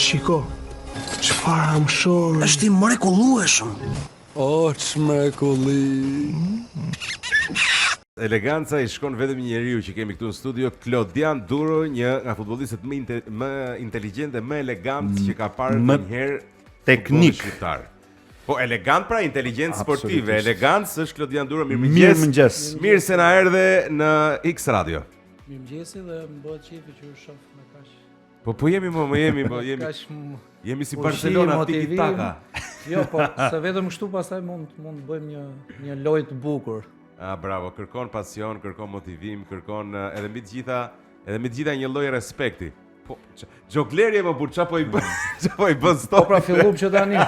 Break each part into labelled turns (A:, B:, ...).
A: Shiko, çfarë amshor.
B: Është i mrekullueshëm.
C: O, çmrekulli.
D: Eleganca i shkon vetëm një njeriu që kemi këtu në studio, Klodian Duro, një nga futbollistët më inteligjent dhe më elegant që ka parë ndonjëherë
E: teknik
D: shqiptar. Po elegant pra inteligjent sportive, elegancë është Klodian Duro,
E: mirëmëngjes.
D: Mirë se na erdhe në X Radio.
F: Mirëmëngjesi dhe më bëhet qefi që u shoh me kaq.
D: Po jemi si Barcelona tiki taka.
F: Jo, po, se vetëm kështu pastaj mund të bëjmë një lojë të bukur.
D: Bravo, kërkon pasion, kërkon motivim, kërkon edhe mbi të gjitha një lloj respekti. Po, Xhoglerje më burr, çapo i bën stop.
F: Po pra fillum që tani.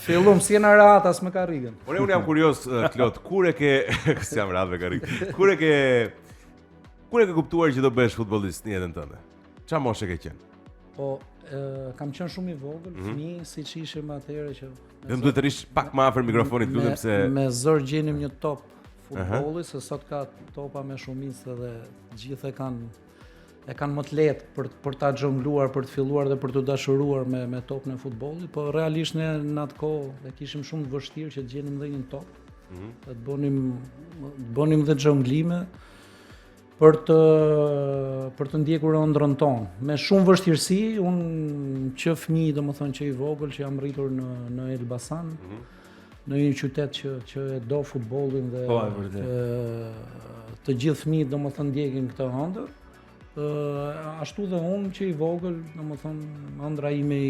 F: Fillum si në rat as me karrigën.
D: Por unë jam kurios, Klod, kur e ke si jam rat me karrigën. Kur e ke kuptuar që do bëhesh futbollist në jetën tënde? Çfarë moshe ke qenë?
F: Po, kam qenë shumë i vogël, fëmijë siç ishim atëherë që
D: Dhe më duhet të rish pak më afër mikrofonit, lutem se
F: me zor gjenim një top futbolli, se sot ka topa me shumicë dhe gjithë e kanë më të lehtë për ta xhongluar, për të filluar dhe për të dashuruar me topën e futbollit, po realisht ne në atë kohë e kishim shumë të vështirë që të gjenim dhe një top. Të bënim dhe xhonglime për të ndjekur ëndrrën tonë. Me shumë vështirësi, unë që fëmijë, domethënë që i vogël, që jam rritur në Elbasan, në një qytet që e do futbollin dhe të gjithë fëmijët domethënë ndjekin këtë ëndër. Ashtu dhe unë që i vogël, domethënë ëndra ime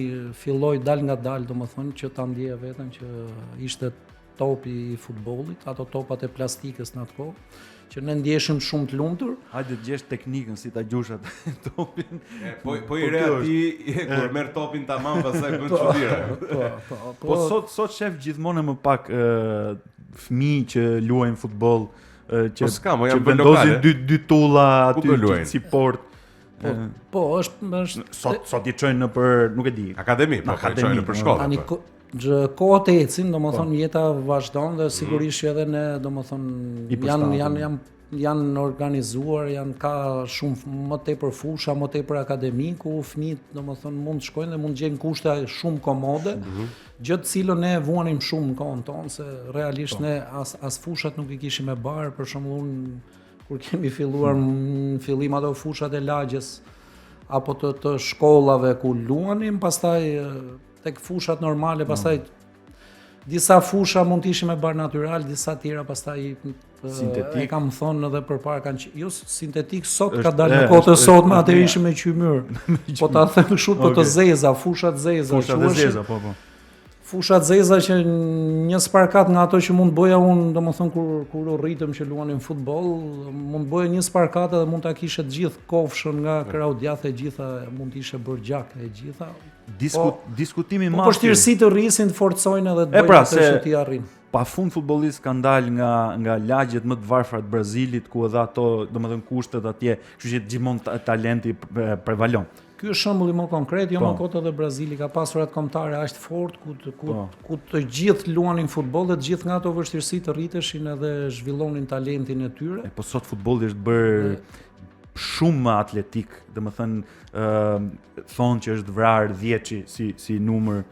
F: filloi dal nga dal, domethënë që ta ndjeja veten që ishte topi i futbollit, ato topat e plastikës në atë kohë, që ne ndjeshim shumë të lumtur.
E: Hajde të gjesh teknikën si ta gjush atë topin.
D: Po i re aty kur merr topin tamam pastaj bën çuditëra.
E: Po sot shef gjithmonë më pak fëmijë që luajnë futboll, që vendosin dy tulla aty si port.
F: Po është
E: sot i çojnë në për, nuk e di,
D: akademi, po i çojnë në për shkolla.
F: Kohët ecin, domethënë jeta vazhdon dhe sigurisht që edhe ne domethënë janë organizuar, ka shumë më tepër fusha, më tepër akademi ku fëmijët domethënë mund të shkojnë dhe mund të gjejnë kushte shumë komode, gjë të cilën ne vuanim shumë në kohën tonë, se realisht ne as fushat nuk i kishim e barë, për shembull kur kemi filluar në fillim ato fushat e lagjes apo të shkollave ku luanim, pastaj tek fushat normale, pastaj disa fusha mund të ishin me bar natyral, disa tjera pastaj sintetik. E kam thonë edhe përpara kanë jo sintetik, sot ka dalë në kohë të sotme, atëherë ishin me qymyr. Po ta them kështu, po të zeza, fushat zeza,
E: po.
F: Fushat zeza që një sparkat nga ato që mund bëja unë, domethënë kur u rritëm që luanim futboll, mund bëja një sparkat edhe mund ta kishe të gjithë kofshën nga kraudjat e gjitha, mund të ishe bërgjak e gjitha.
E: Diskutimi
F: madh. Po vështirësi të rrisin, të forcojnë edhe të bëjnë atë që ti arrin.
E: Pafund futbollistë kanë dalë nga lagjet më të varfra të Brazilit, ku edhe ato, domethënë kushtet atje, kështu që gjithmonë talenti prevalon.
F: Ky është shembulli më konkret, jo më kot edhe Brazili ka pasur atë kombëtare aq të fortë ku të gjithë luanin futboll dhe të gjithë nga ato vështirësi të rriteshin edhe zhvillonin talentin e tyre.
E: Po sot futbolli është bërë shumë më atletik, domethënë thonë që është vrarë 10 si numër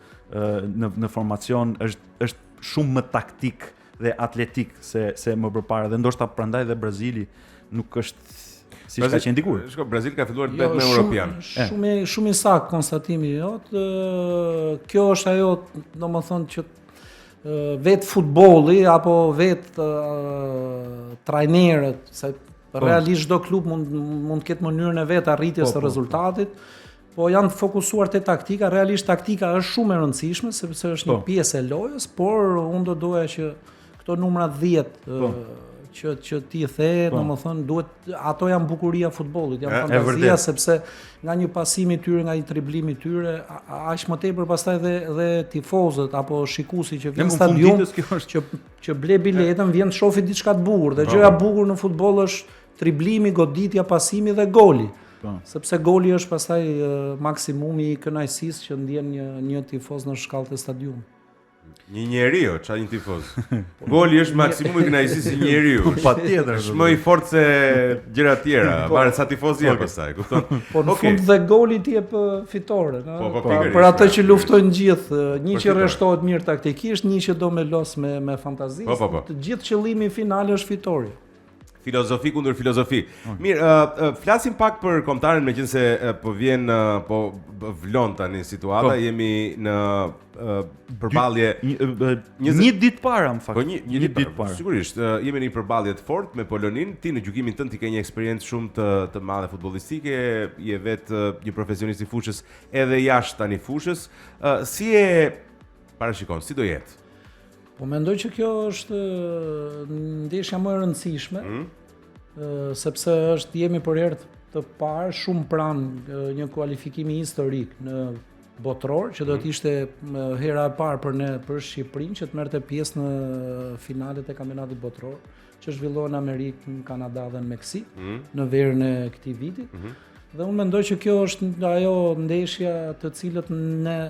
E: në formacion, është shumë më taktik dhe atletik se më përpara, dhe ndoshta prandaj dhe Brazili nuk është si ka qenë dikur.
D: Shko, Brazil ka filluar të bëhet me europian.
F: Shumë i saktë konstatimi jot. Kjo është ajo, domethënë që vet futbolli apo vet trajnerët, se realisht çdo klub mund të ketë mënyrën e vet arritjes së rezultatit, po janë të fokusuar te taktika. Realisht taktika është shumë e rëndësishme sepse është një pjesë e lojës, por unë do doja që këto numra 10 që ti the, domethënë duhet, ato janë bukuria e futbollit, janë fantazia, sepse nga një pasim i tyre, nga një driblim i tyre, aq më tepër pastaj dhe tifozët apo shikuesi që vjen në stadium, që ble biletën, vjen të shohë diçka të bukur. Dhe gjëja e bukur në futboll është driblimi, goditja, pasimi dhe goli. Sepse goli është pastaj maksimumi i kënaqësisë që ndjen një tifoz në shkallët e stadiumit.
D: Një njeriu, çfarë një tifoz. Goli është maksimumi i kënaqësisë si njeriu.
E: Patjetër.
D: Është më i fortë se gjëra tjera, varet sa tifoz je pastaj, kupton?
F: Po në fund dhe goli ti jep fitore,
D: Po,
F: për atë që luftojnë gjithë, një që
D: fitore.
F: rreshtohet mirë taktikisht, një që do me los me fantazi.
D: Po.
F: Të gjithë qëllimi final është fitoria.
D: Filozofi kundër filozofi. Mirë, flasim pak për kombëtaren meqense po vjen po vlon tani situata, jemi në përballje
E: Një ditë para më fakt.
D: Po një ditë para. Sigurisht, jemi në një përballje të fortë me Polonin. Ti në gjykimin tënd ti ke një eksperiencë shumë të madhe futbollistike, je vetë një profesionist i fushës edhe jashtë tani fushës. Si e parashikon, si do jetë?
F: Po mendoj që kjo është ndeshja më e rëndësishme, sepse jemi për herë të parë shumë pranë një kualifikimi historik në botror, që do të ishte hera e parë për ne për Shqipërinë që të merrte pjesë në finalet e kampionatit botror, që zhvillohen në Amerikë, në Kanada dhe në Meksik, në verën e këtij viti. Dhe unë mendoj që kjo është ajo ndeshja të cilët ne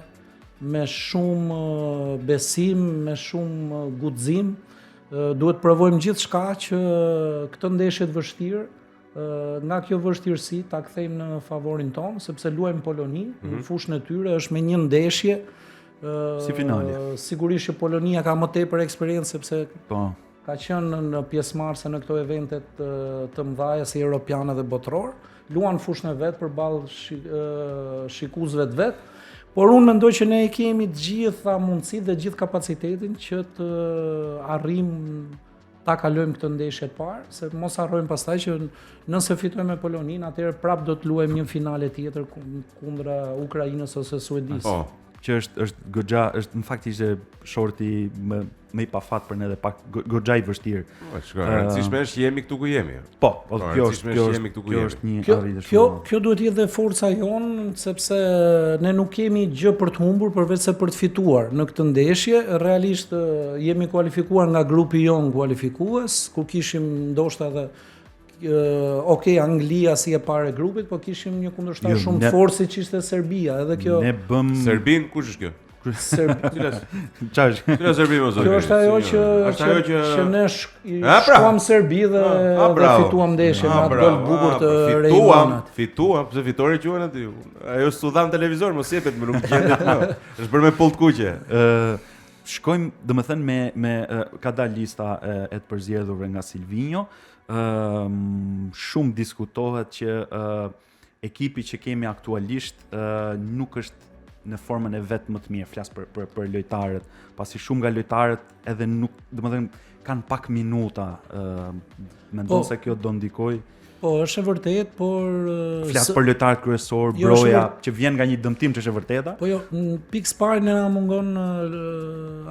F: me shumë besim, me shumë guxim, duhet provojmë gjithçka që këtë ndeshje të vështirë, nga kjo vështirësi ta kthejmë në favorin tonë, sepse luajmë Poloni, në fushën e tyre është me një ndeshje
E: si finale.
F: Sigurisht që Polonia ka më tepër eksperiencë sepse
E: Po.
F: ka qenë në pjesëmarrëse në këto eventet të mëdha si europiane dhe botror, luan fushën e vet përballë shikuesve të vet. Por unë mendoj që ne kemi të gjitha mundësitë dhe gjithë kapacitetin që të arrijmë ta kalojmë këtë ndeshje të parë, se mos harrojmë pastaj që nëse fitojmë me Poloninë, atëherë prap do të luajmë një finale tjetër kundra Ukrainës ose Suedisë.
D: Po.
E: Që është goxha, është në fakt ishte shorti më i pafat për ne dhe pak goxha i vështirë.
D: Po, shkoj, rëndësishme është që jemi këtu ku jemi.
E: Po,
D: kjo është
E: një arritje shumë.
F: Kjo duhet të jetë dhe forca jonë, sepse ne nuk kemi gjë për të humbur përveç se për të fituar në këtë ndeshje. Realisht jemi kualifikuar nga grupi jon kualifikues, ku kishim ndoshta edhe Anglia si e parë e grupit, po kishim një kundërshtar shumë të fortë siç ishte Serbia, edhe kjo.
E: Ne bëm
D: Serbin, kush është kjo?
E: Çfarë?
D: Serbi mos.
F: Kjo është ajo që ne shkuam Serbi dhe fituam ndeshjen me atë gol bukur të Rejmanat.
D: Fituam, pse fitore quhen aty. Ajo studhan televizor, mos jepet më nuk gjendet më. Është bërë me pull të kuqe.
E: Shkojmë, domethënë me ka dalë lista e të përzgjedhurve nga Silvinho. Shumë diskutohet që ekipi që kemi aktualisht nuk është në formën e vet më të mirë, flas për lojtarët, pasi shumë nga lojtarët edhe nuk, domethënë kanë pak minuta, mendon se kjo do ndikoj.
F: Po, është e vërtet, por
E: flas për lojtarët kryesor, Broja, që vjen nga një dëmtim që është e vërteta.
F: Po jo, në pikë së parë na mungon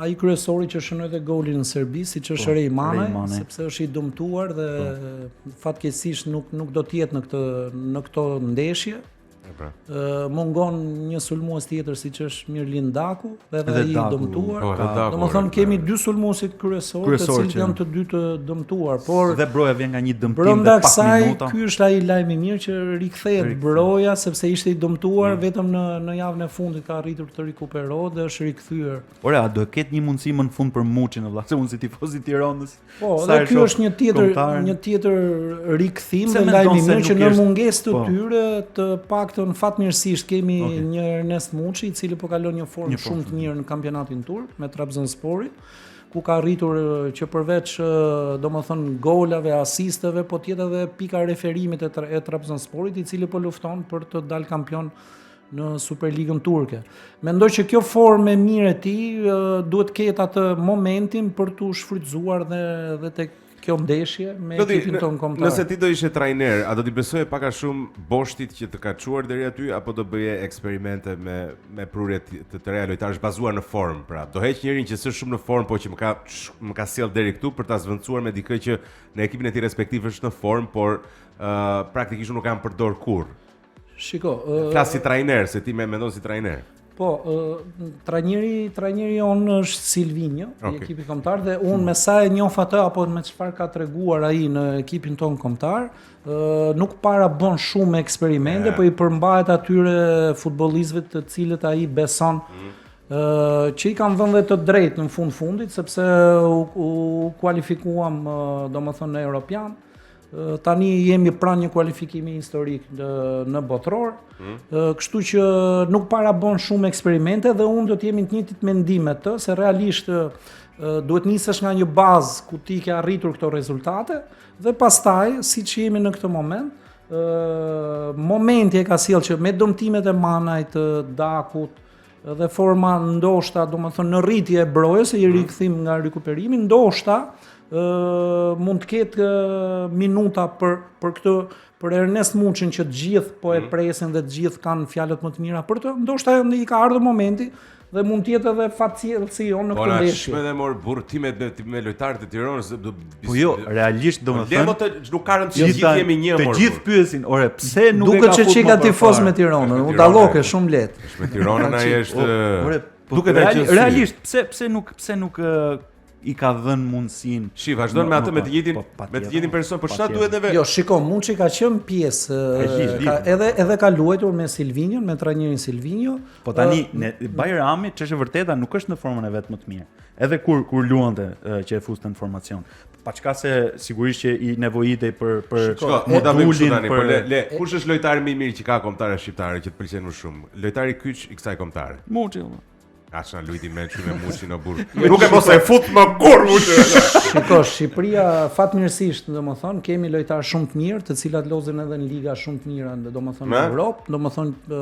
F: ai kryesori që shënoi dhe golin në Serbi, siç është Rejmane, sepse është i dëmtuar dhe fatkeqësisht nuk do të jetë në këto ndeshje. Mungon një sulmues tjetër siç është Mirlin Daku, edhe ai i dëmtuar. Domethënë kemi dy sulmuesit kryesorë, të cilët janë të dy të dëmtuar, por
E: dhe Broja vjen nga një dëmtim dhe pak minuta.
F: Ky është ai lajm i mirë që rikthehet Broja sepse ishte i dëmtuar, vetëm në javën e fundit ka arritur të rikuperohet dhe është rikthyer.
E: Ora, do ketë një mundësi më në fund për Muçin, vëlla, se unë si tifoz i Tiranës.
F: Po, dhe ky është një tjetër rikthim dhe lajm i mirë që në mungesë të tyre të paktën fatmirësisht kemi një Ernest Muçi, i cili po kalon një formë shumë të mirë në kampionatin turk me Trabzonsporin, ku ka arritur që përveç domethënë golave, asisteve, po tjetër edhe pika referimit e Trabzonsporit, i cili po lufton për të dalë kampion në Superligën turke. Mendoj që kjo formë e mirë e tij duhet të ketë atë momentin për t'u shfrytzuar dhe tek kjo ndeshje me ekipin tonë kombëtar.
D: Nëse ti do ishe trajner, a do t'i besoje pak a shumë Boshtit që të ka çuar deri aty, apo do bëje eksperimente me prurje të reja lojtarësh bazuar në formë, pra do heq njërin që s'është shumë në formë, po që më ka sjell deri këtu për ta zvendçuar me dikë që në ekipin e tij respektiv është në formë, por praktikisht nuk kanë përdor kurrë.
F: Shiko,
D: flas si trajner, se ti më mendon si trajner.
F: Po, trajneri jonë është Silvinho, i ekipit kombëtar, dhe unë me sa e njoh atë apo me çfarë ka treguar ai në ekipin tonë kombëtar, nuk para bën shumë eksperimente, po i përmbahet atyre futbollistëve të cilët ai beson që i kam vënë dhe të drejtë në fundit, sepse u kualifikuam domethënë në Europian. Tani jemi pranë një kualifikimi historik në botror, kështu që nuk para bën shumë eksperimente dhe unë do të jemi të njëjtit mendime të, se realisht duhet nisesh nga një bazë ku ti ke arritur këto rezultate dhe pastaj, siç jemi në këtë moment, momenti e ka sjellë që me dëmtimet e Manajt, Dakut dhe forma ndoshta, domethënë në rritje e brojës, i rikthim nga rikuperimi, ndoshta mund të ketë minuta për këtë, për Ernest Muçin që të gjithë po e presin dhe të gjithë kanë fjalët më të mira për të, ndoshta i ka ardhur momenti dhe mund të jetë edhe fatcjellësi në këtë ndeshje.
D: Po na mor burrtimet me lojtarët e Tiranës.
E: Po jo, realisht domethënë
D: nuk ka rëndësi, gjithë jemi një
E: mor. Të gjithë pyesin, ore, pse nuk e ka
F: futur? Duket që ka tifoz me Tiranën, u dalloke shumë lehtë.
D: Me Tiranën ai është.
E: Ore, duket realisht pse nuk i ka dhënë mundësinë.
D: Shi, vazhdon me atë me të njëjtin person, por çfarë duhet neve?
F: Jo, shiko, Muçi ka qenë pjesë, edhe ka luajtur me Silvinho, me trajnerin Silvinho.
E: Po tani Bajrami, ç'është vërteta, nuk është në formën e vet më të mirë. Edhe kur luante që e fuste në formacion. Pa çka se sigurisht që i nevojitej për
D: mund ta bëjmë kështu tani, por kush është lojtari më i mirë që ka kombëtare shqiptare që të pëlqen më shumë? Lojtari kyç i kësaj kombëtare.
E: Muçi.
D: Aqna lujti me Muçin në burr. Nuk e mos e fut më kur Muçi.
F: Shiko, Shqipëria fatmirësisht, domethënë, kemi lojtarë shumë të mirë, të cilat lozën edhe në liga shumë të mira, domethënë në Europë, domethënë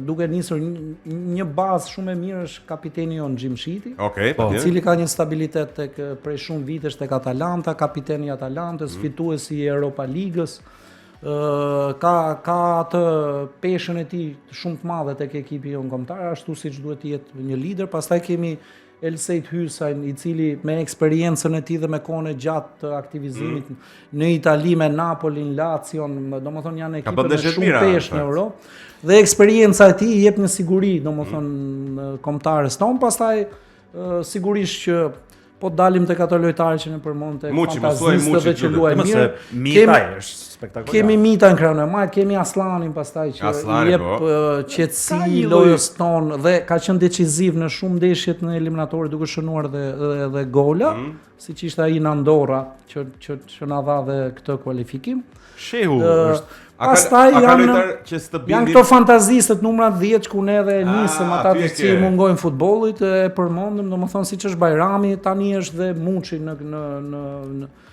F: duke nisur një bazë shumë e mirë është kapiteni jon Xhimshiti.
D: Okej,
F: i cili ka një stabilitet tek prej shumë vitesh tek Atalanta, kapiteni i Atalantës, fituesi i Europa Ligës. Ka atë peshën e tij shumë të madhe tek ekipi jon kombëtar, ashtu siç duhet të jetë një lider. Pastaj kemi Elsejt Hysajn, i cili me eksperiencën e tij dhe me kohën e gjatë të aktivizimit në Itali me Napoli, Lazio, domethënë janë ekipe me shumë peshë në Europë. Dhe eksperjenca e tij i jep një siguri, domethënë kombëtarës tonë. Pastaj sigurisht që po dalim tek ato lojtarë që ne përmendte fantazistëve që luajnë mirë.
E: Mita është spektakolar.
F: Kemi Mita në krahun e majt, kemi Aslanin pastaj që i jep qetësi lojës tonë dhe ka qenë decisiv në shumë ndeshjet në eliminatorë duke shënuar dhe gola, siç ishte ai në Andorra që na dha dhe këtë kualifikim.
E: Shehu është.
F: Pastaj janë këto fantazistët numra 10 ku ne edhe nisëm ata që i mungojnë futbollit, e përmendëm, domethënë siç është Bajrami, tani është dhe Muçi në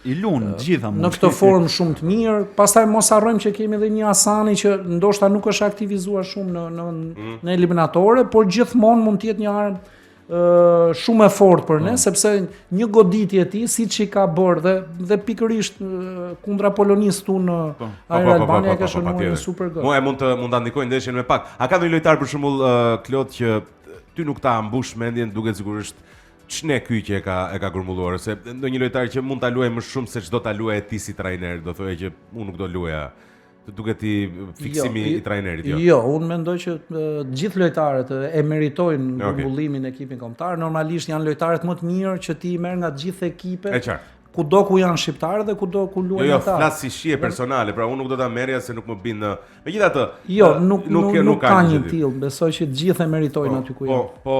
E: i lunë gjitha
F: në këtë formë shumë të mirë. Pastaj mos harrojmë që kemi edhe një Hasani që ndoshta nuk është aktivizuar shumë në eliminatore, por gjithmonë mund të jetë një armë shumë e fortë për ne, sepse një goditje e tij siç i ka bërë dhe pikërisht kundra Polonisë tu në Albania ka shënuar një super gol.
D: Mua mund ta ndikoj ndeshjen me pak. A ka ndonjë lojtar për shembull Klot që ty nuk ta mbush mendjen duke sigurisht ç'ne ky që e ka grumbulluar, se ndonjë lojtar që mund ta luajë më shumë se ç'do ta luajë ti si trajner, do thoya që unë nuk do luaja. Të duket i fiksimi i trajnerit, jo.
F: Jo, unë mendoj që gjithë lojtarët e meritojnë grumbullimin e ekipin kombëtar. Normalisht janë lojtarët më të mirë që ti merr nga gjithë ekipet. Kudo ku janë shqiptarë dhe kudo ku luajnë ata.
D: Jo, flas si shije personale, pra unë nuk do ta merrja se nuk më bin. Megjithatë,
F: jo, nuk ka një tillë, besoj që të gjithë e meritojnë aty ku janë.
D: Po,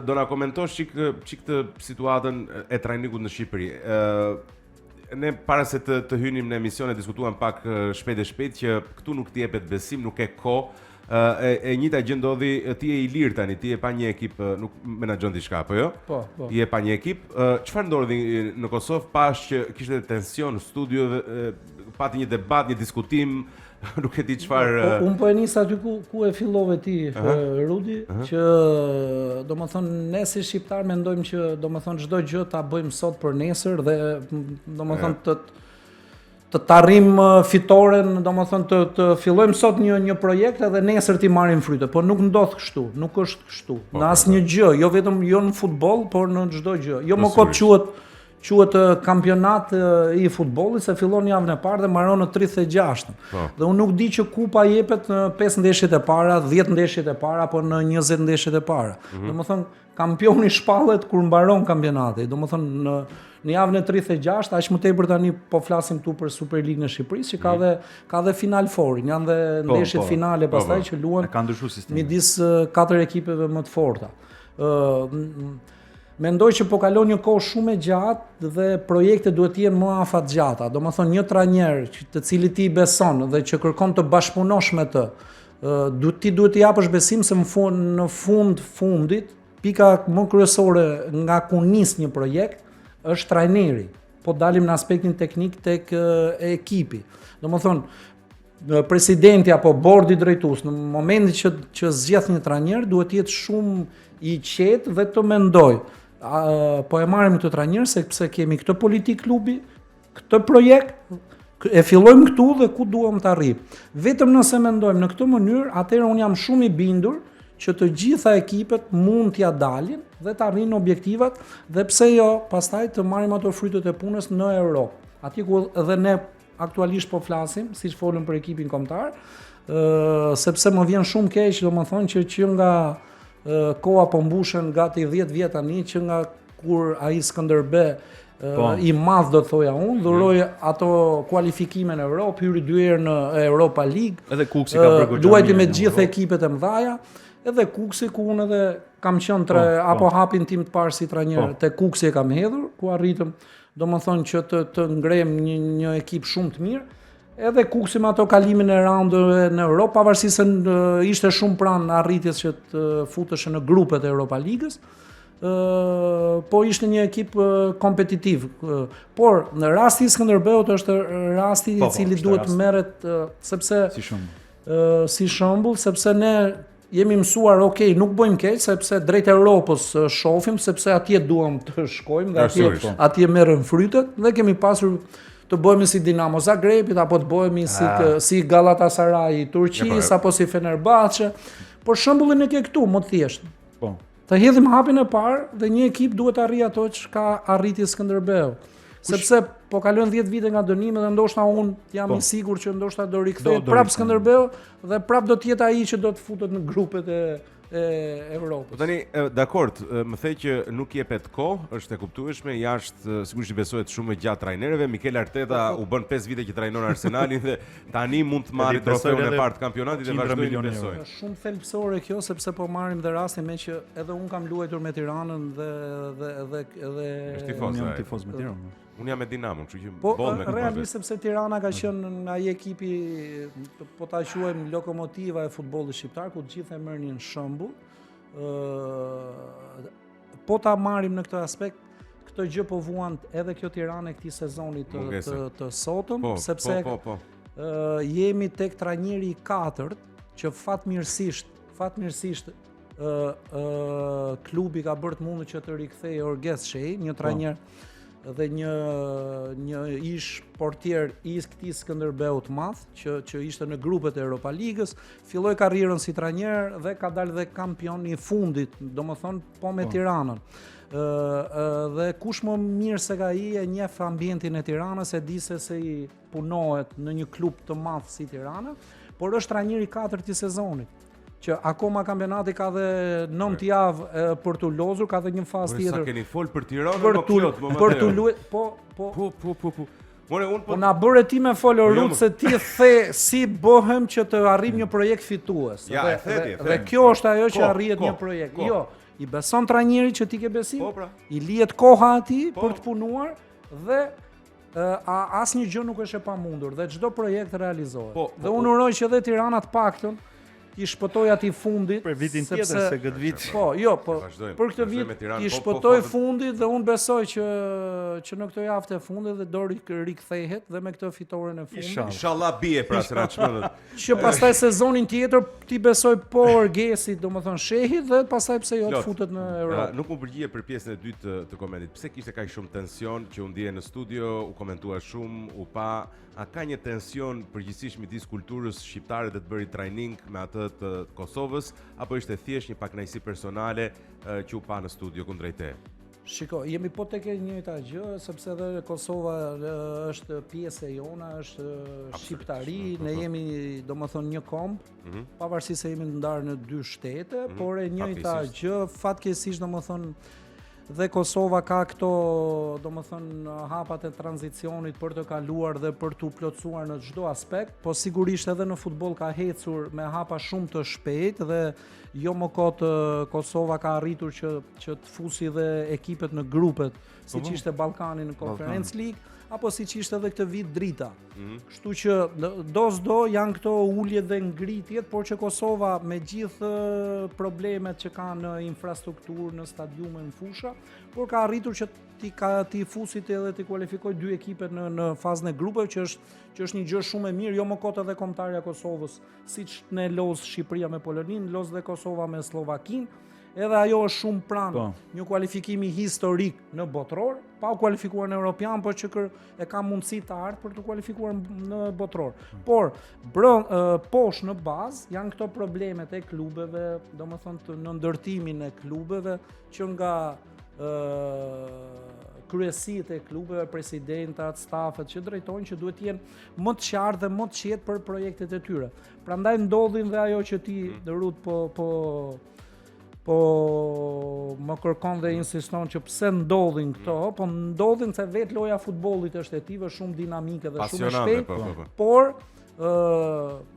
D: do na komentosh çik këtë situatën e trajnikut në Shqipëri. Ne para se të hynim në emision e diskutuam pak shpejt që këtu nuk t'i jepet besim, nuk e kohë. E njëjta gjë ndodhi, ti je i lirë tani, ti je pa një ekip, nuk menaxhon diçka apo jo?
F: Po.
D: Ti je pa një ekip. Çfarë ndodhi në Kosovë pas që kishte tension në studio, pati një debat, një diskutim, nuk e di çfarë.
F: Unë po e nis aty ku e fillove ti, Rudi, që domethënë ne si shqiptar mendojmë që domethënë çdo gjë ta bëjmë sot për nesër dhe domethënë të arrim fitoren, domethënë të fillojmë sot një projekt edhe nesër ti marrim fryte, por nuk ndodh kështu, nuk është kështu. Në asnjë gjë, jo vetëm në futboll, por në çdo gjë. Jo më kot quhet kampionat I futbollit, se fillon javën e parë dhe mbaron në 36-ën. Dhe unë nuk di që kupa jepet në 5 ndeshjet e para, 10 ndeshjet e para apo në 20 ndeshjet e para. Domethënë kampioni shpallet kur mbaron kampionati. Domethënë në javën e 36, aq më tepër tani po flasim këtu për Superligën e Shqipërisë, që ka dhe Final Four, janë dhe ndeshjet finale pastaj që luan
E: ka ndryshuar sistemi
F: midis 4 ekipeve më të forta. Mendoj që po kalon një kohë shumë e gjatë dhe projektet duhet të jenë më afatgjata. Domethënë një trajner të cilit ti beson dhe që kërkon të bashkëpunosh me të, ti duhet të japësh besim se në fundit, pika më kryesore nga ku nis një projekt është trajneri. Po dalim në aspektin teknik tek ekipi. Domethënë presidenti apo bordi drejtues në momentin që zgjedh një trajner duhet të jetë shumë I qetë dhe të mendoj. Po e marrim këtë trajner sepse kemi këtë politik klubi, këtë projekt, e fillojmë këtu dhe ku duam të arrijmë. Vetëm nëse mendojmë në këtë mënyrë, atëherë unë jam shumë I bindur që të gjitha ekipet mund t'ja dalin dhe të arrijnë objektivat dhe pse jo, pastaj të marrim ato frytet e punës në Europë. Atje ku edhe ne aktualisht po flasim, siç folëm për ekipin kombëtar, sepse më vjen shumë keq, domethënë që nga koha po mbushen gati 10 vjet tani që nga kur ai Skënderbe I madh do të thoja unë, dhuroi ato kualifikime në Europë, hyri 2 herë në Europa League.
E: Edhe Kuksi ka bërë goxha.
F: Luajti me gjithë ekipet e mëdha, edhe Kuksi ku unë edhe kam qenë apo hapin tim të parë si trajner, te Kuksi e kam hedhur, ku arritëm domethënë që të ngrem një ekip shumë të mirë. Edhe Kuksi me ato kalimin e raundëve në Europë, pavarësisht se ishte shumë pranë arritjes që të futesh në grupet e Europa Ligës, po ishte një ekip kompetitiv. Por në rasti I Skënderbeut është rasti I cili duhet merret sepse si shembull, sepse ne jemi mësuar, nuk bëjmë keq sepse drejt Europës shohim, sepse atje duam të shkojmë dhe atje merren frytet dhe kemi pasur të bëhemi si Dinamo Zagrebit apo të bëhemi si Galatasaray I Turqisë apo si Fenerbahçe. Por shembullin e ke këtu, më të thjeshtë. Të hedhim hapin e parë dhe një ekip duhet të arrijë ato që ka arriti Skënderbeu. Sepse po kalojnë 10 vite nga dënimi dhe ndoshta unë jam I sigurt që ndoshta do rikthehet prap Skënderbeu dhe prap do të jetë ai që do të futet në grupet e Europës.
D: Tani, dakord, më thej që nuk jepet kohë, është e kuptueshme, jashtë sigurisht I besohet shumë gjatë trajnerëve. Mikel Arteta u bën 5 vite që trajnon Arsenalin dhe tani mund të marrë trofeun e parë të kampionatit dhe vazhdojnë të besojnë.
F: Është shumë thelbësore kjo sepse po marrim dhe rastin me që edhe un kam luajtur me Tiranën dhe
D: unë jam
E: tifoz me Tiranën.
D: Unë jam me Dinamo, kështu që
F: boll me realisht sepse Tirana ka qenë nga ai ekipi, po ta quajmë lokomotiva e futbollit shqiptar, ku të gjithë e merrnin shembull. Po ta marrim në këtë aspekt, këtë gjë po vuan edhe kjo Tiranë këtij sezoni të sotëm, sepse jemi tek trajneri I 4 që fatmirësisht klubi ka bërë të mundur që të rikthejë Orges Shej, një trajner dhe një ish portier I këtij Skënderbeu të madh që ishte në grupet e Europa Ligës, filloi karrierën si trajner dhe ka dalë dhe kampion I fundit, domethënë po me Tiranën. Dhe kush më mirë se ka ai e njeh ambientin e Tiranës, e di se I punohet në një klub të madh si Tirana, por është trajneri I 4 të sezonit. Që akoma kampionati ka dhe 9 javë për të lozur, ka dhe një fazë tjetër.
D: Sa keni fol për Tiranën
F: për të luajtur, po na bëre ti me folë Rut se ti the si bëhem që të arrijmë një projekt fitues. Dhe kjo është ajo që arrihet një projekt. Jo, I beson trajneri që ti ke besim, I lihet koha atij për të punuar dhe asnjë gjë nuk është e pamundur dhe çdo projekt realizohet. Dhe unë uroj që edhe Tirana të paktën I shpëtoj ati fundit
E: për vitin tjetër se këtë vit.
F: Për këtë vit I shpëtoj fundit dhe unë besoj që në këtë javë të fundit dhe do rikthehet dhe me këtë fitoren e fundit.
D: Inshallah bie pra se na çmendet.
F: Që pastaj sezonin tjetër ti besoj po Orgesit, domethënë shehit dhe pastaj pse jo të futet në Europë.
D: Nuk më përgjigje për pjesën e dytë të komentit. Pse kishte kaq shumë tension që u ndije në studio, u komentua shumë, u pa. A ka një tension përgjithsisht midis kulturës shqiptare dhe të bëri trajning me atë të Kosovës, apo ishte thjesht një pakënaqësi personale që u pa në studio kundrejt te?
F: Shiko, jemi po tek e njëjta gjë, sepse edhe Kosova është pjesë e jona, është shqiptari, ne jemi domethënë një komb, pavarësisht se jemi ndarë në 2 shtete, por e njëjta gjë, fatkeqësisht domethënë dhe Kosova ka këto domethënë hapat e tranzicionit për të kaluar dhe për të plotësuar në çdo aspekt, po sigurisht edhe në futboll ka ecur me hapa shumë të shpejt dhe jo më kot Kosova ka arritur që të fusi dhe ekipet në grupet, siç ishte Ballkani në Conference League apo siç ishte edhe këtë vit drita. Kështu që do janë këto ulje dhe ngritjet, por që Kosova me gjithë problemet që ka në infrastrukturë, në stadiume, në fusha, por ka arritur që ti fusit edhe ti kualifikoj 2 ekipet në fazën e grupeve, që është një gjë shumë e mirë, jo më kot edhe kombëtarja e Kosovës, siç ne loz Shqipëria me Poloninë, loz dhe Kosova me Slovakinë. Edhe ajo është shumë pranë një kualifikimi historik në botror, pa u kualifikuar në Europian, por që e ka mundësi të ardhë për të kualifikuar në botror. Por, poshtë në bazë, janë këto problemet e klubeve, domethënë në ndërtimin e klubeve, që nga kryesitë e klubeve, presidentat, stafet që drejtojnë, që duhet jenë më të qartë dhe më të qetë për projektet e tyre. Prandaj ndodhin dhe ajo që ti Rut po më kërkon dhe insiston që pse ndodhin këto, po ndodhin se vetë loja futbollit është e tillë shumë dinamike dhe shumë e shpejtë, por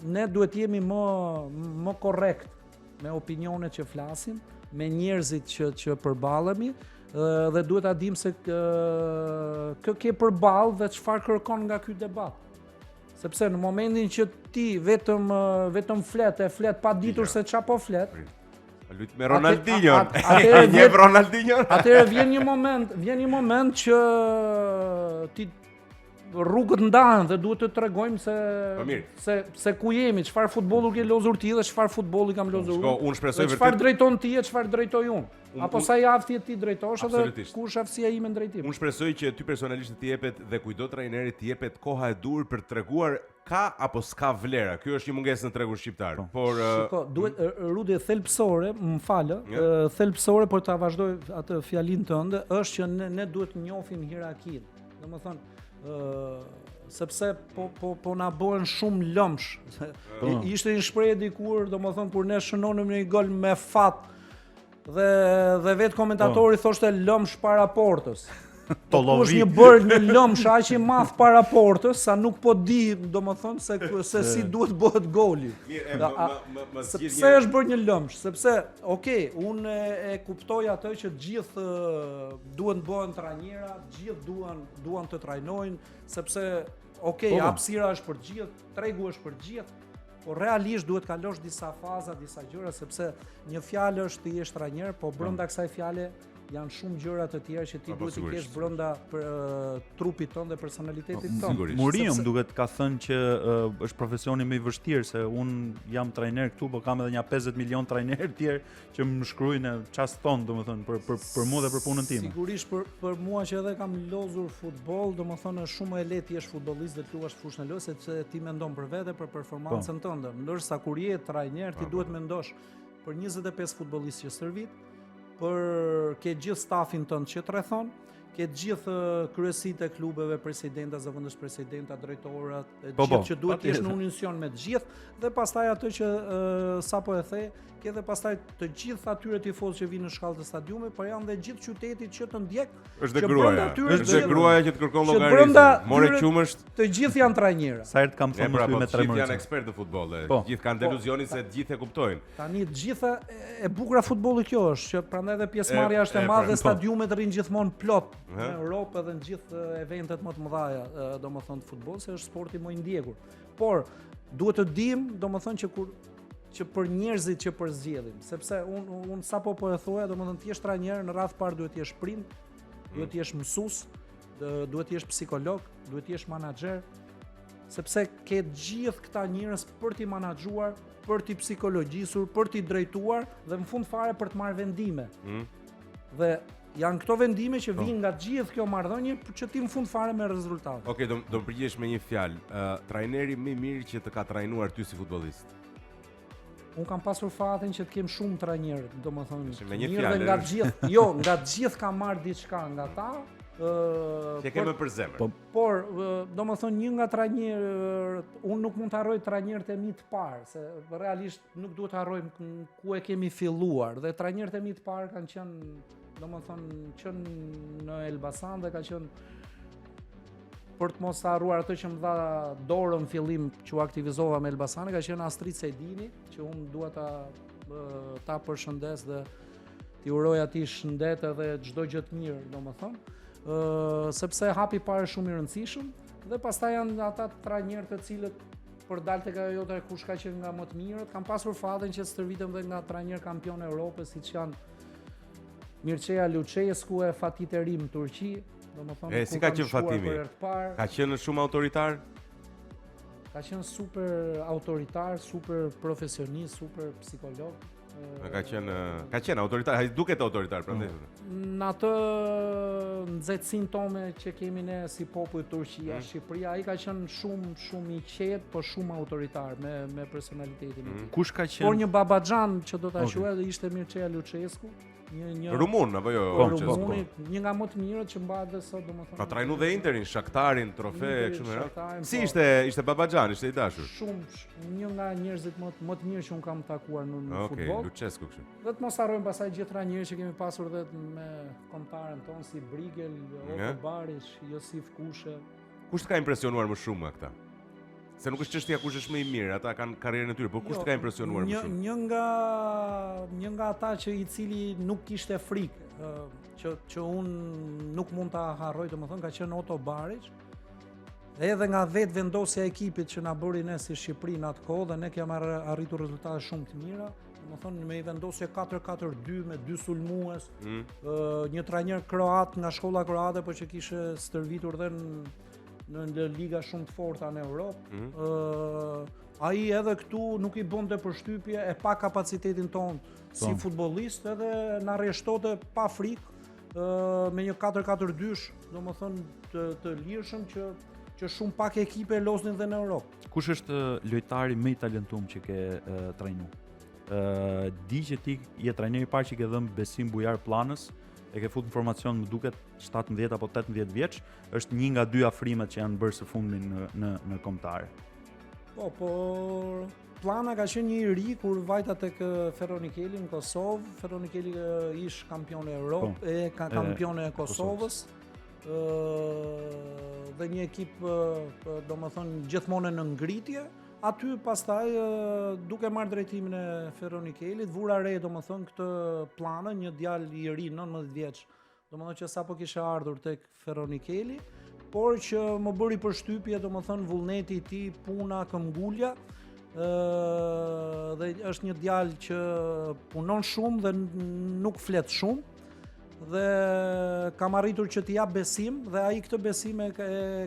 F: ne duhet jemi më korrekt me opinionet që flasim, me njerëzit që përballemi dhe duhet ta dim se kë ke përballë dhe çfarë kërkon nga ky debat. Sepse në momentin që ti vetëm flet pa ditur se çfarë po flet,
D: lut me Ronaldinho. Atëherë
F: vjen një moment që ti rrugët ndahen dhe duhet të tregojmë se ku jemi, çfarë futbolli ke lozur ti dhe çfarë futbolli kam lozur unë.
D: Unë shpresoj vërtet.
F: Çfarë drejton ti e çfarë drejtoj unë? Apo sa javë ti drejtosh edhe ku është aftësia ime në drejtim.
D: Unë shpresoj që ty personalisht të jepet dhe kujdo trajnerit të jepet koha e dur për të treguar ka apo s'ka vlera. Ky është një mungesë në tregun shqiptar. Por
F: shiko, duhet rrugë thelbësore, thelbësore për ta vazhdoj atë fjalinë tënde, është që ne duhet të njohim hierarkinë. Domethënë sepse po na bëhen shumë lëmsh. Ishte një shprehje dikur, domethënë kur ne shënonim një gol me fat dhe vetë komentatori thoshte lëmsh para portës. Është një bërë një lëmsh aq i madh para portës sa nuk po di domethënë se si duhet bëhet goli. Sepse është bërë një lëmsh, sepse unë e kuptoj atë që gjithë duhen të bëhen trajnera, gjithë duan të trajnojnë, sepse hapësira është për gjithë, tregu është për gjithë. Po realisht duhet kalosh disa faza, disa gjëra, sepse një fjalë është ti je trajner, po brenda kësaj fjale janë shumë gjëra të tjera që ti duhet të kesh brenda trupit tënd dhe personalitetit tënd.
E: Mourinho më duket ka thënë që është profesioni më i vështirë, se un jam trajner këtu, por kam edhe një 50 milion trajnerë të tjerë që më shkruajnë çast ton, domethënë për mua dhe për punën time.
F: Sigurisht për mua që edhe kam lozur futboll, domethënë është shumë e lehtë ti je futbollist dhe të luash fushën e lojës, sepse ti mendon për vete, për performancën tënde. Ndërsa kur je trajner, ti duhet mendosh për 25 futbollistë që stërvit, për ke gjithë stafin tënd që të rrethon, ke gjithë kryesitë e klubeve, presidenta, zëvendësh presidenta, drejtorat, gjithë që duhet të jesh në unision me të gjithë, dhe pastaj atë që sapo e the, ke dhe pastaj të gjithë atyre tifozë që vinë në shkallë të stadiumit, por janë dhe gjithë qytetit që të ndjek.
D: Është dhe gruaja që të kërkon llogarizim. More qumësht.
F: Të gjithë janë trajnera.
E: Sa herë kam thënë me 3
D: gjithë janë ekspertë në futboll. Gjithë kanë deluzionin se të gjithë e kuptojnë.
F: Tani të gjitha e bukur e futbollit kjo është, që prandaj edhe pjesëmarrja është e madhe, stadiumet rrin gjithmonë plot në Europë dhe në gjithë eventet më të mëdha, domethënë të futbollit, se është sporti më i ndjekur. Por duhet të dim, domethënë që për njerëzit që përzgjedhim, sepse unë sapo po e thoja, domethënë ti je trajner, në radh parë duhet të jesh prind, duhet të jesh mësues, duhet të jesh psikolog, duhet të jesh menaxher, sepse ke gjithë këta njerëz për t'i menaxhuar, për t'i psikologjisur, për t'i drejtuar dhe në fund fare për të marrë vendime. Dhe janë këto vendime që vijnë nga gjithë kjo marrëdhënie që ti në fund fare me rezultate.
D: Okej, do përgjigjesh me një fjalë. Trajneri më i mirë që të ka trajnuar ty si futbollist.
F: Unë kam pasur fatin që të kem shumë trajnerë, domethënë
D: Me një
F: mirë
D: fjalë,
F: dhe nga të gjithë, jo, nga të gjithë kam marrë diçka nga ta.
D: Që kemë për zemër.
F: Por, domethënë një nga trajnerët, unë nuk mund të harroj trajnerët e mi të parë, se realisht nuk duhet të harrojmë ku e kemi filluar. Dhe trajnerët e mi të parë kanë qenë, domethënë, qenë në Elbasan dhe ka qenë për të mos harruar atë që më dha dorën në fillim që u aktivizova me Elbasanin, ka qenë Astrid Sejdini, që unë dua ta përshëndes dhe t'i uroj atij shëndet edhe çdo gjë të mirë, domethënë. Sepse hapi parë shumë i rëndësishëm dhe pastaj janë ata trajnerë të cilët për dalë tek ajo jote kush ka qenë nga më të mirët, kam pasur fatin që të stërvitem dhe nga trajner kampion e Europës siç janë Mircea Lucescu e Fatih Terim në Turqi, domethënë
D: Si ka qenë Fatimi? Ka qenë shumë autoritar?
F: Ka qenë super autoritar, super profesionist, super psikolog.
D: Ka qenë autoritar, duket autoritar prandaj.
F: Në atë nxehtësinë tonë që kemi ne si popull Turqia, Shqipëria, ai ka qenë shumë i qetë, por shumë autoritar me personalitetin e tij.
E: Kush ka qenë?
F: Por një babaxhan që do ta quaj ishte Mircea Lucescu, një
D: Rumun apo jo?
F: Rumuni, një nga më të mirët që mbahet dhe sot, domethënë.
D: Ka trajnu dhe Interin, Shaktarin, trofe kështu me radhë.
F: Shaktarin,
D: Si
F: po.
D: ishte babaxhan, ishte i dashur.
F: Shumë një nga njerëzit më të mirë që un kam takuar në
D: Okej,
F: futboll.
D: Lucescu kështu.
F: Dhe të mos harrojmë pasaj gjithë trajnerët që kemi pasur dhe me kombëtarën tonë si Brigel, Otto Barish, Josif Kushe.
D: Kush të ka impresionuar më shumë nga këta? Se nuk është çështja kush është më i mirë, ata kanë karrierën e tyre, por kush të ka impresionuar më shumë?
F: Një nga ata që i cili nuk kishte frikë, që unë nuk mund ta harroj, domethënë ka qenë Otto Barish. Edhe nga vetë vendosja e ekipit që na bëri ne si Shqipëri në atë kohë dhe ne kemi arritur rezultate shumë të mira. Domethënë me i vendosje 4-4-2 me 2 sulmues, një trajner kroat nga shkolla kroate, por që kishte stërvitur dhe në liga shumë të forta në Europë. Ai edhe këtu nuk i bënte përshtypje, e pa kapacitetin ton si futbollist, edhe na rreshtote pa frikë me një 4-4-2, domethënë të lirshëm që shumë pak ekipe loznin dhe në Europë.
E: Kush është lojtari më i talentuar që ke trajnuar? Di që ti je trajneri i parë që ke dhënë Besim Bujar Planës, e ke futur në formacion më duket 17 apo 18 vjeç, është një nga 2 afrimet që janë bërë së fundmi në kombëtare.
F: Po Plana ka qenë një i ri kur vajta tek Ferronikeli në Kosovë. Ferronikeli ish kampion e Europë, kampion e Kosovës. Dhe një ekip domethënë gjithmonë në ngritje. Aty pastaj duke marrë drejtimin e Ferronikelit, vura re domethënë këtë Planë, një djalë i ri 19 vjeç, domethënë që sapo kishte ardhur tek Ferronikeli, por që më bëri përshtypje domethënë vullneti i tij, puna, këmbgulja, dhe është një djalë që punon shumë dhe nuk flet shumë. Dhe kam arritur që t'i jap besim dhe ai këtë besim e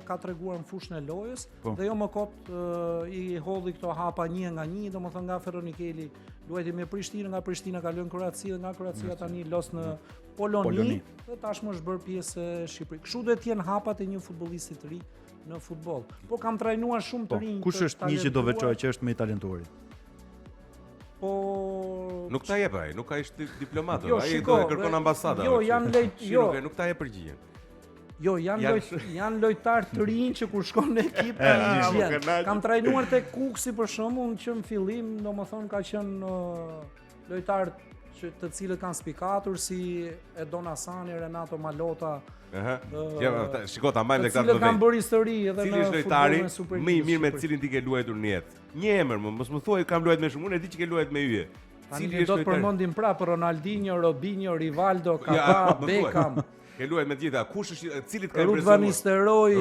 F: ka treguar në fushën e lojës. Dhe jo më kot i hodhi këto hapa një nga një, domethënë nga Ferronikeli luajti me Prishtinë, nga Prishtina kaloi në Kroaci dhe nga Kroacia tani los në Poloni dhe tashmë është bërë pjesë e Shqipërisë. Kështu duhet të jenë hapat e një futbollisti të ri në futboll. Po kam trajnuar shumë të rinj.
E: Kush është një që do veçojë që është më i talentuar?
F: Po
D: nuk ta jep ai, nuk ai është diplomat,
F: jo,
D: ai do të kërkon ambasadë.
F: Jo, janë
D: nuk ta jep përgjigjen.
F: Jo, janë lojtarë të rinj që kur shkon në ekip kam trajnuar tek Kuksi për shembull, që në fillim domethënë ka qenë lojtar të cilët kanë spikatur si Edon Hasani, Renato Malota.
D: Shiko, ta mbajmë tek
F: këta. Cilët kanë bërë histori edhe në
D: futbollin e Superligës. Më i mirë me cilin ti ke luajtur në jetë. Një emër, mos më thuaj kam luajtur me shumë, unë e di që ke luajtur me yje.
F: Cili do të përmendim prapë Ronaldinho, Robinho, Rivaldo, Kaká, Beckham.
D: Ke luajtur me të gjitha. Kush është cilit ka
F: impresionuar? Van Nistelrooy,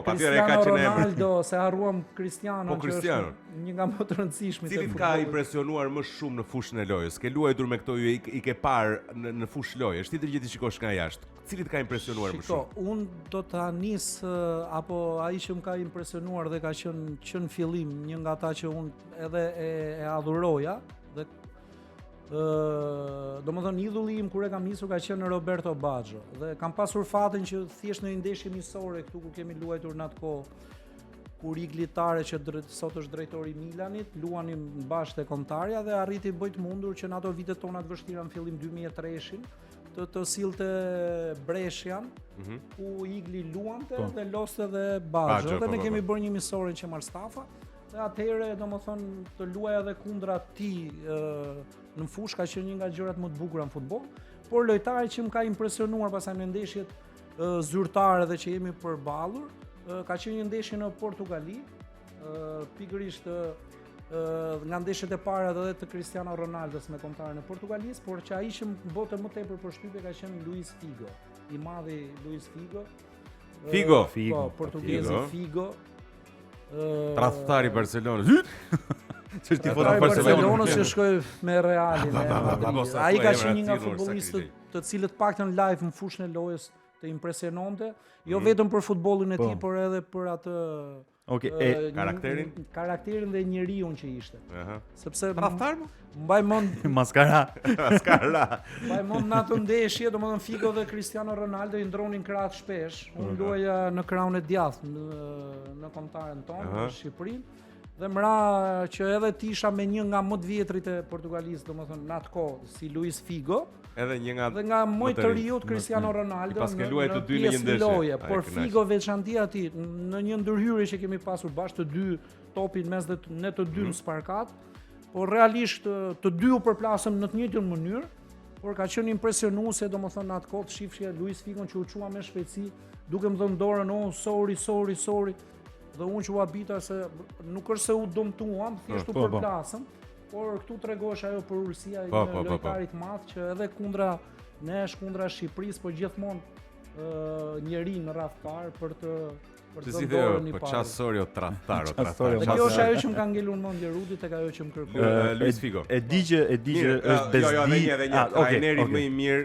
D: Cristiano
F: Ronaldo, se harruam Cristiano,
D: që është
F: një nga më të rëndësishmit.
D: Cilit ka impresionuar më shumë në fushën e lojës? Ke luajtur me këto yje, i ke parë në fushë lojë. Është tjetër gjë ti shikosh nga jashtë. Cilit ka impresionuar më shumë?
F: Unë do ta nis apo ai që më ka impresionuar dhe ka qenë në fillim një nga ata që unë edhe e adhuroja dhe domethënë idhulli im kur e kam nisur ka qenë Roberto Baggio dhe kam pasur fatin që thjesht në një ndeshje miqësore këtu ku kemi luajtur në atë kohë kur Iglitare që sot është drejtori i Milanit, luanim bashkë te kontarja dhe arriti bëjt mundur që në ato vitet tona të vështira në fillim 2003-shin të sillte Brescian, ku Igli luante dhe loste dhe Baggio, dhe ne kemi bërë një misorin që Marstafa, dhe atëherë domethënë të luaj edhe kundra ti në fushë ka qenë një nga gjërat më të bukura në futboll, por lojtari që më ka impresionuar pasaj në ndeshjet zyrtare dhe që jemi përballur, ka qenë një ndeshje në Portugali, pikërisht nga ndeshjet e para edhe të Cristiano Ronaldos me kombëtarën e Portugalisë, por që ai që më bote më tepër përshtypje ka qenë Luis Figo, i madhi Luis Figo.
D: Figo.
F: Po, portugezi Figo.
D: Tradhtari i Barcelonës.
E: Ç'është tifoz
F: Ai
E: i
F: Barcelonës që shkoi me Realin. Ai ka qenë një nga
D: Tino,
F: futbollistët të cilët paktën live në fushën e lojës të impresiononte, jo vetëm për futbollin e tij, por edhe për atë karakterin dhe njeriun që ishte. Sepse mbaj mend
E: Maskara.
F: mbaj mend në atë ndeshje, domethënë Figo dhe Cristiano Ronaldo i ndronin krahët shpesh. Unë luaja në krahun e djathtë në kombëtaren tonë në Shqipërinë. Dhe mra që edhe ti isha me një nga më të vjetrit e Portugalisë, domethënë në atë kohë, si Luis Figo,
D: edhe një nga
F: dhe nga më të riut Cristiano Ronaldo
D: luaj të dy në një ndeshje.
F: Por Figo veçantia e tij në një ndërhyrje që kemi pasur bashkë të dy topin mes dhe ne të dy në sparkat, por realisht të dy u përplasëm në të njëjtën mënyrë, por ka qenë impresionuese domethënë në atë kohë të shifshja Luis Figon që u çua me shpejtësi, duke më dhënë dorën, sorry. Dhe unë që u habita se nuk është se u dëmtuam, thjesht u përplasëm, por këtu tregosh ajo për urësia e një lojtarit madh që edhe kundra nesh, kundra Shqipërisë, po gjithmonë njeri në radh parë për të dhënë dorën i parë.
D: Po çasori o tradhtar.
F: Dhe kjo është ajo që më ka ngelur mendje Rudi tek ajo që më kërkoi.
D: Luis Figo.
E: E di që është bezdi.
D: Edhe një trajneri më i mirë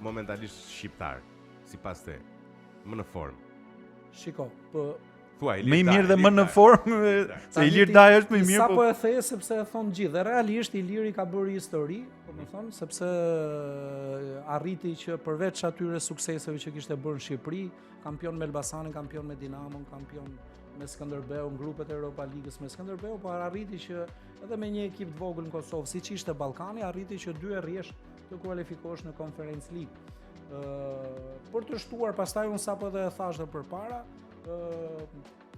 D: momentalisht shqiptar, sipas te, më në formë.
F: Shiko, po
E: më i mirë dhe më në formë, se Ilir Daj është më i mirë.
F: Sa po e the sepse e thon gjithë. Dhe realisht Iliri ka bërë histori, domethënë, sepse arriti që përveç atyre sukseseve që kishte bërë në Shqipëri, kampion me Elbasanin, kampion me Dinamon, kampion me Skënderbeu, në grupet e Europa Ligës me Skënderbeu, por arriti që edhe me një ekip të vogël në Kosovë, siç ishte Ballkani, arriti që 2 rrjesh të kualifikosh në Conference League. Për të shtuar pastaj unë sapo edhe e thash edhe përpara,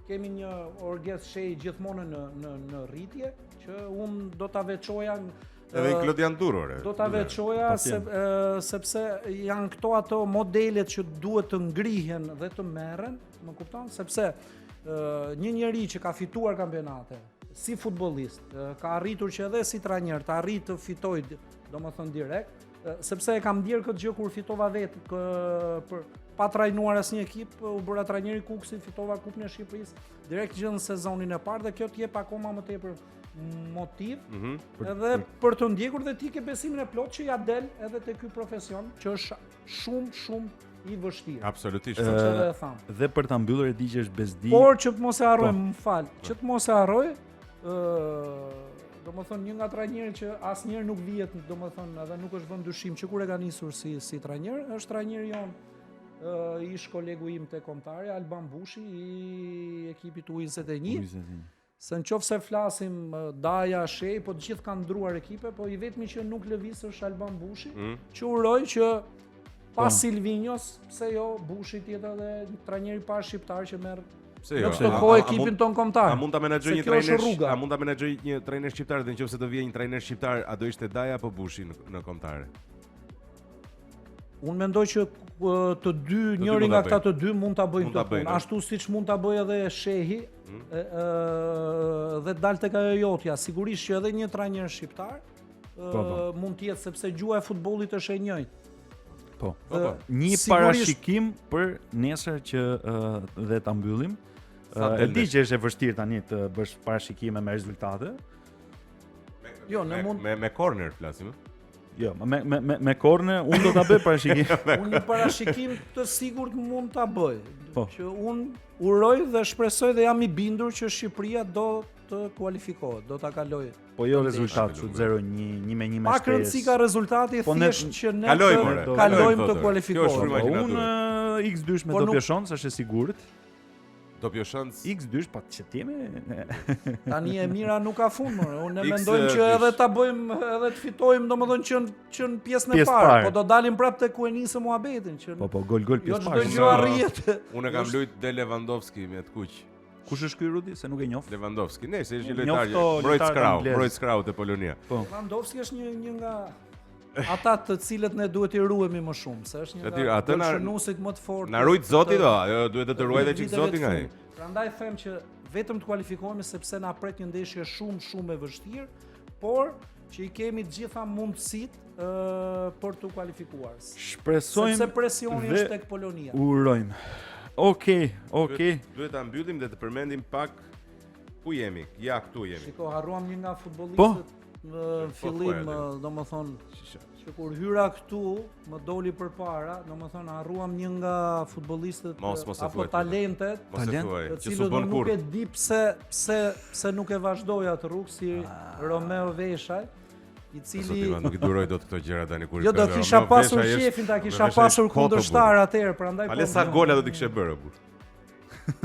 F: kemi një orges shej gjithmonë në rritje që unë do ta veçoja
D: edhe Klodian Durore.
F: Do ta veçoja sepse janë këto ato modelet që duhet të ngrihen dhe të merren, më kupton? Sepse një njeri që ka fituar kampionate si futbollist, ka arritur që edhe si trajner të arritë të fitojë, domethënë direkt, sepse e kam ndjer këtë gjë kur fitova vetë pa trajnuar asnjë ekip, u bëra trajneri Kuksit, fitova Kupën e Shqipërisë direkt që në sezonin e parë dhe kjo të jep akoma më tepër motiv edhe për të ndjekur dhe ti ke besimin e plot që ja del edhe te ky profesion që është shumë i vështirë.
D: Absolutisht.
E: Dhe për ta mbyllur e di që është bezdi.
F: Por që të mos e harroj, më fal, që të mos e harroj, domethënë një nga trajnerët që asnjëherë nuk vihet, domethënë edhe nuk është vënë dyshim që kur e ka nisur si trajner, është trajneri jon, ish kolegu im te kombëtarja Alban Bushi i ekipit U21. Se nëse flasim Daja, Shej, po të gjithë kanë ndruar ekipe, po i vetmi që nuk lëviz është Alban Bushi, që uroj që pas Silvinjos, pse jo, Bushi tjetër edhe trajneri i parë shqiptar që merr në këtë kohë ekipin ton kombëtar.
D: A mund ta menaxhoj një trajner shqiptar dhe nëse do vijë një trajner shqiptar, a do ishte Daja apo Bushi në kombëtare?
F: Unë mendoj që të dy, njëri nga këta të dy mund ta bëjnë këtë punë, ashtu siç mund ta bëjë edhe Shehi, dhe dal tek ajo jotja. Sigurisht që edhe një trajner shqiptar mund të jetë, sepse gjuha e futbollit është e njëjtë.
E: Po. Një parashikim për nesër që dhe ta mbyllim. E di që është e vështirë tani të bësh parashikime me rezultate.
F: Jo, ne mund
D: me corner flasim.
E: Jo, me corner unë do ta bëj parashikim.
F: Unë një parashikim të sigurt mund ta bëj.
E: Po.
F: Që unë uroj dhe shpresoj dhe jam i bindur që Shqipëria do të kualifikohet, do ta kalojë.
E: Po jo rezultat, 0-1, 1-1 me
F: Pa rëndësi ka rezultati, thjesht që ne kalojmë të kualifikohet.
E: Unë X2 me do pjeshon, sa është e sigurt.
D: Top jo shans.
E: X2 pa që t'jemi.
F: Tani e mira nuk ka fund, more. Unë
D: X,
F: mendojmë që edhe ta bëjmë, edhe të fitojmë, domethënë që në pjesën e
E: Pjesë
F: parë,
E: parë.
F: po do dalim prapë te ku e nisëm muhabetin, që
E: Po, gol
F: jo
E: pjesë
F: çdo
E: parë.
F: gjë arrihet.
D: Unë kam luajt De Lewandowski me të kuq.
E: Kush është ky Rudi? Se nuk e njoh.
D: Lewandowski, ne se është një
E: Njoh
D: lojtar.
E: këto
D: Mbrojt
E: lojtarët
D: Skrau,
E: anglez.
D: mbrojt Skrau te Polonia.
F: Lewandowski është një nga ata të cilët ne duhet i ruhemi më shumë, se është një
D: Aty,
F: nga
D: atë na-
F: golshënuesit më të fortë.
D: Na rujt Zoti do, ajo duhet të ruajë çik
F: viteve
D: Zoti
F: të
D: nga ai.
F: fundit. Prandaj them që vetëm të kualifikohemi sepse na pret një ndeshje shumë e vështirë, por që i kemi të gjitha mundësitë për të kualifikuar.
E: Shpresojmë
F: Sepse presioni
E: dhe
F: është tek Polonia.
E: urojmë. Okej.
D: Duhet ta mbyllim dhe të përmendim pak ku jemi. Ja, këtu jemi.
F: Shiko, harruam një nga futbollistët
E: Po.
F: në fillim, domethënë që kur hyra këtu, më doli përpara, domethënë harruam një nga futbollistët
D: Mos e
F: apo
D: thuaj,
F: talentet,
D: Mos e
E: Talent?
D: thuaj,
F: të
D: që s'u
F: cilët
D: bën
F: unë nuk
D: kurrë.
F: e di pse nuk e vazhdoi atë rrugë si Romeo Veshaj, i
D: Zoti
F: cili
D: ma, nuk i duroj dot këto gjëra tani kur.
F: jo do kisha pasur qefin, ta kisha pasur kundërshtar atëherë, prandaj
D: Ale sa gola do t'i kishe bërë burr.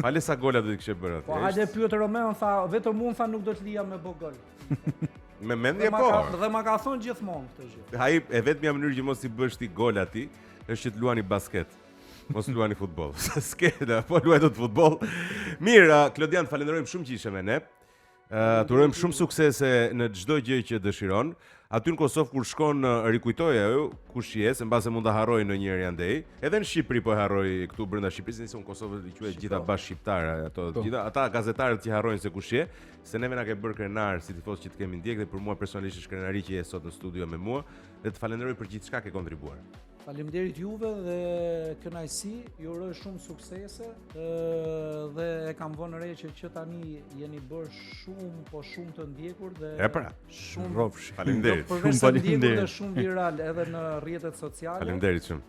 D: Ale sa gola do t'i kishe bërë
F: Po
D: atë.
F: hajde pyet Romeo, tha, vetëm unë tha nuk do të lija me bë gol.
D: Me mendje po.
F: Dhe ma ka thonë gjithmonë këtë gjë.
D: Ai e vetmja mënyrë që mos i bësh ti gol aty është që të luani basket. Mos luani futboll. Skeda, po luaj dot futboll. Mirë, Klodian, falenderojmë shumë që ishe me ne. Të urojmë shumë suksese në çdo gjë që dëshiron. Aty në Kosovë kur shkon rikujtoj ajo kush je, se mbase mund ta harroj ndonjëherë andej. Edhe në Shqipëri po e harroj këtu brenda Shqipërisë, nëse në Kosovë i quhet gjitha bash shqiptar, ato gjitha ata gazetarët që harrojnë se kush je, se neve na ke bërë krenar si tifoz që të kemi ndjek dhe për mua personalisht është krenari që je sot në studio me mua dhe të falenderoj për gjithçka ke kontribuar.
F: Faleminderit juve dhe kënaqësi, ju uroj shumë suksese dhe e kam vënë re që tani jeni bërë shumë të ndjekur dhe
D: E pra,
F: shumë
E: Rrofshi.
D: faleminderit.
F: përveç se
E: Shumë
F: ndjekur dhe
E: faleminderit.
F: shumë viral edhe në rrjetet sociale.
D: Faleminderit shumë.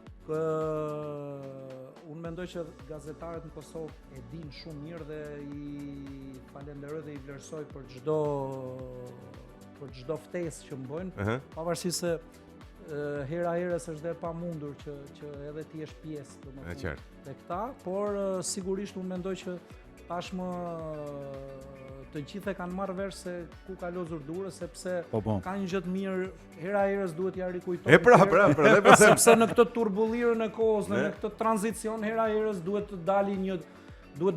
F: Unë mendoj që gazetarët në Kosovë e dinë shumë mirë dhe i falenderoj dhe i vlerësoj për çdo ftesë që më bëjnë, pavarësisht se hera herës është dhe pamundur që edhe ti jesh pjesë domethënë te këta, por sigurisht unë mendoj që tashmë të gjithë e kanë marrë vesh se ku ka lozur durë, sepse ka një gjë të mirë, hera herës duhet ja rikujtojmë.
D: E pra, dhe po
F: sepse në këtë turbullirën e kohës, në këtë tranzicion, hera herës duhet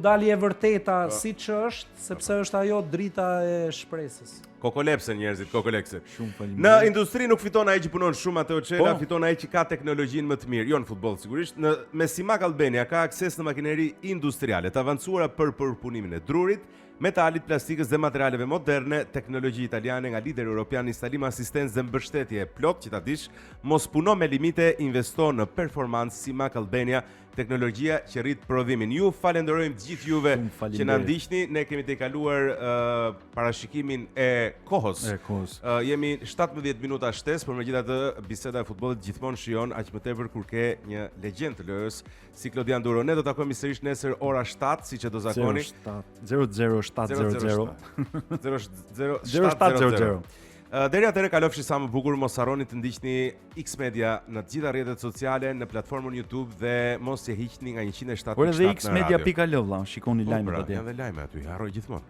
F: dali e vërteta siç është, sepse është ajo drita e shpresës.
D: Kokolepsen njerëzit, kokolekse.
E: Shumë faleminderit.
D: Në industri nuk fiton ai që punon shumë atë Oçela, fiton ai që ka teknologjinë më të mirë, jo në futboll sigurisht. Me Simak Albania ka akses në makineri industriale të avancuara për përpunimin e drurit, metalit, plastikës dhe materialeve moderne, teknologji italiane nga lider europian, instalim asistencë dhe mbështetje plot, që ta dish, mos puno me limite, investo në performancë. Simak Albania, teknologjia që rrit prodhimin. Ju falenderojmë gjithë juve që na ndiqni. Ne kemi të kaluar parashikimin e kohës. Jemi 17 minuta shtesë, por megjithatë biseda e futbollit gjithmonë shijon aq më tepër kur ke një legjend të lojës si Klodian Duro. Ne do të takojmë sërish nesër ora 7, siç e do zakoni.
E: 0700.
D: Deri atëherë kalofshi sa më bukur, mos harroni të ndiqni X Media në të gjitha rrjetet sociale, në platformën YouTube dhe mos e hiqni nga 107.7 në radio.
E: Por edhe xmedia.al, shikoni lajmet atje.
D: Janë dhe lajme aty, harroj gjithmonë.